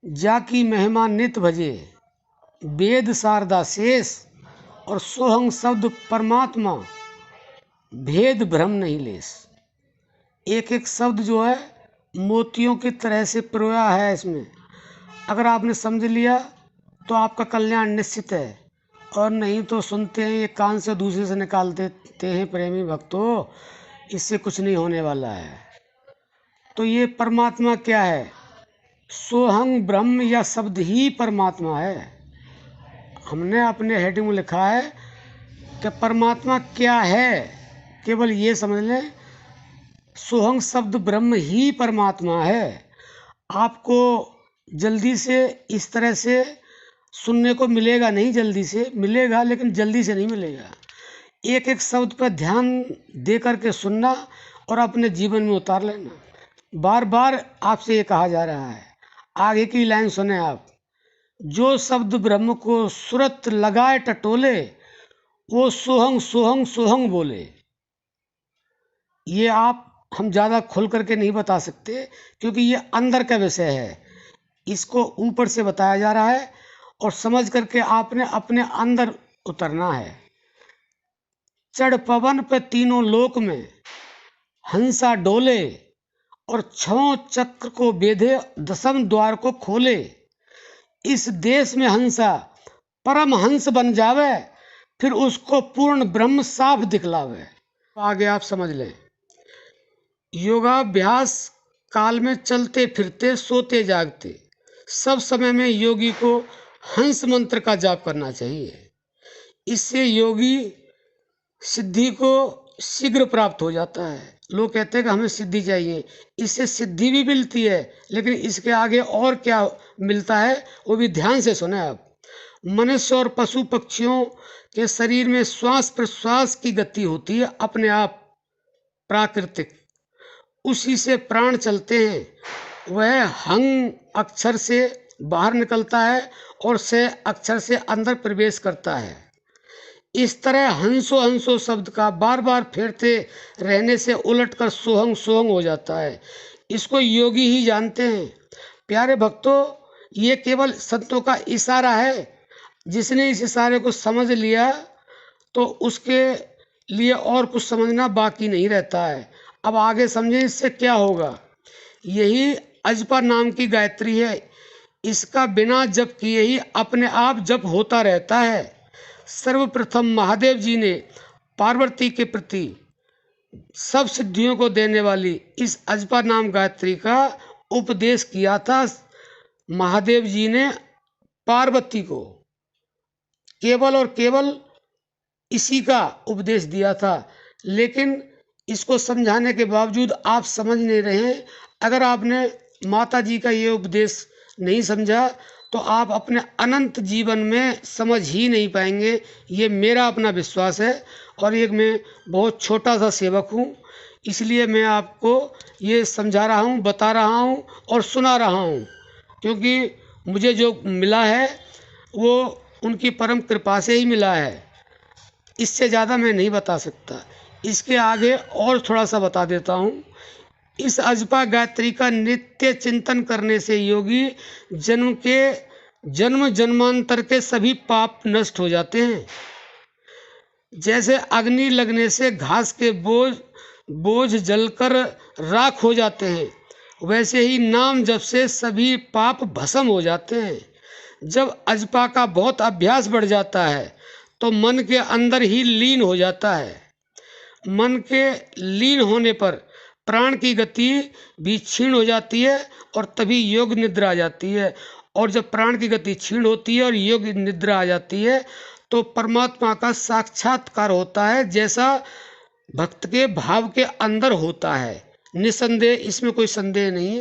जाकी महिमा नित भजे, वेद शारदा शेष और सोहंग शब्द परमात्मा, भेद भ्रम नहीं लेस। एक एक शब्द जो है मोतियों की तरह से पिरोया है इसमें। अगर आपने समझ लिया तो आपका कल्याण निश्चित है, और नहीं तो सुनते हैं ये कान से दूसरे से निकाल देते हैं प्रेमी भक्तों, इससे कुछ नहीं होने वाला है। तो ये परमात्मा क्या है? सोहंग ब्रह्म, या शब्द ही परमात्मा है। हमने अपने हेडिंग में लिखा है कि परमात्मा क्या है, केवल ये समझ लें, सोहंग शब्द ब्रह्म ही परमात्मा है। आपको जल्दी से इस तरह से सुनने को मिलेगा नहीं, जल्दी से मिलेगा लेकिन जल्दी से नहीं मिलेगा। एक एक शब्द पर ध्यान दे करके सुनना और अपने जीवन में उतार लेना। बार बार आपसे ये कहा जा रहा है। आगे की लाइन सुने आप। जो शब्द ब्रह्म को सुरत लगाए टटोले, वो सोहंग सोहंग सोहंग बोले। ये हम ज़्यादा खुल करके नहीं बता सकते, क्योंकि ये अंदर का विषय है। इसको ऊपर से बताया जा रहा है और समझ करके आपने अपने अंदर उतरना है। चढ़ पवन पे तीनों लोक में हंसा डोले, और छहों चक्र को बेधे दसम द्वार को खोले। इस देश में हंसा परम हंस बन जावे, फिर उसको पूर्ण ब्रह्म साफ दिखलावे। आगे आप समझ लें। योगाभ्यास काल में चलते फिरते सोते जागते सब समय में योगी को हंस मंत्र का जाप करना चाहिए। इससे योगी सिद्धि को शीघ्र प्राप्त हो जाता है। लोग कहते हैं कि हमें सिद्धि चाहिए, इससे सिद्धि भी मिलती है, लेकिन इसके आगे और क्या मिलता है वो भी ध्यान से सुने आप। मनुष्य और पशु पक्षियों के शरीर में श्वास प्रश्वास की गति होती है अपने आप प्राकृतिक, उसी से प्राण चलते हैं। वह हंग अक्षर से बाहर निकलता है और से अक्षर से अंदर प्रवेश करता है। इस तरह हंसो हंसो शब्द का बार बार फेरते रहने से उलटकर सोहंग सोहंग हो जाता है। इसको योगी ही जानते हैं। प्यारे भक्तों, ये केवल संतों का इशारा है। जिसने इस इशारे को समझ लिया तो उसके लिए और कुछ समझना बाकी नहीं रहता है। अब आगे समझें इससे क्या होगा। यही अजपा नाम की गायत्री है। इसका बिना जप किए ही अपने आप जप होता रहता है। सर्वप्रथम महादेव जी ने पार्वती के प्रति सब सिद्धियों को देने वाली इस अजपा नाम गायत्री का उपदेश किया था। महादेव जी ने पार्वती को केवल और केवल इसी का उपदेश दिया था, लेकिन इसको समझाने के बावजूद आप समझ नहीं रहे। अगर आपने माता जी का ये उपदेश नहीं समझा तो आप अपने अनंत जीवन में समझ ही नहीं पाएंगे। ये मेरा अपना विश्वास है, और एक मैं बहुत छोटा सा सेवक हूँ, इसलिए मैं आपको ये समझा रहा हूँ, बता रहा हूँ और सुना रहा हूँ, क्योंकि मुझे जो मिला है वो उनकी परम कृपा से ही मिला है। इससे ज़्यादा मैं नहीं बता सकता। इसके आगे और थोड़ा सा बता देता हूँ। इस अजपा गायत्री का नित्य चिंतन करने से योगी जन्म जन्मांतर के सभी पाप नष्ट हो जाते हैं। जैसे अग्नि लगने से घास के बोझ जलकर राख हो जाते हैं, वैसे ही नाम जप से सभी पाप भस्म हो जाते हैं। जब अजपा का बहुत अभ्यास बढ़ जाता है तो मन के अंदर ही लीन हो जाता है। मन के लीन होने पर प्राण की गति भी क्षीण हो जाती है और तभी योग निद्रा आ जाती है। और जब प्राण की गति क्षीण होती है और योग निद्रा आ जाती है तो परमात्मा का साक्षात्कार होता है, जैसा भक्त के भाव के अंदर होता है। निसंदेह, इसमें कोई संदेह नहीं है।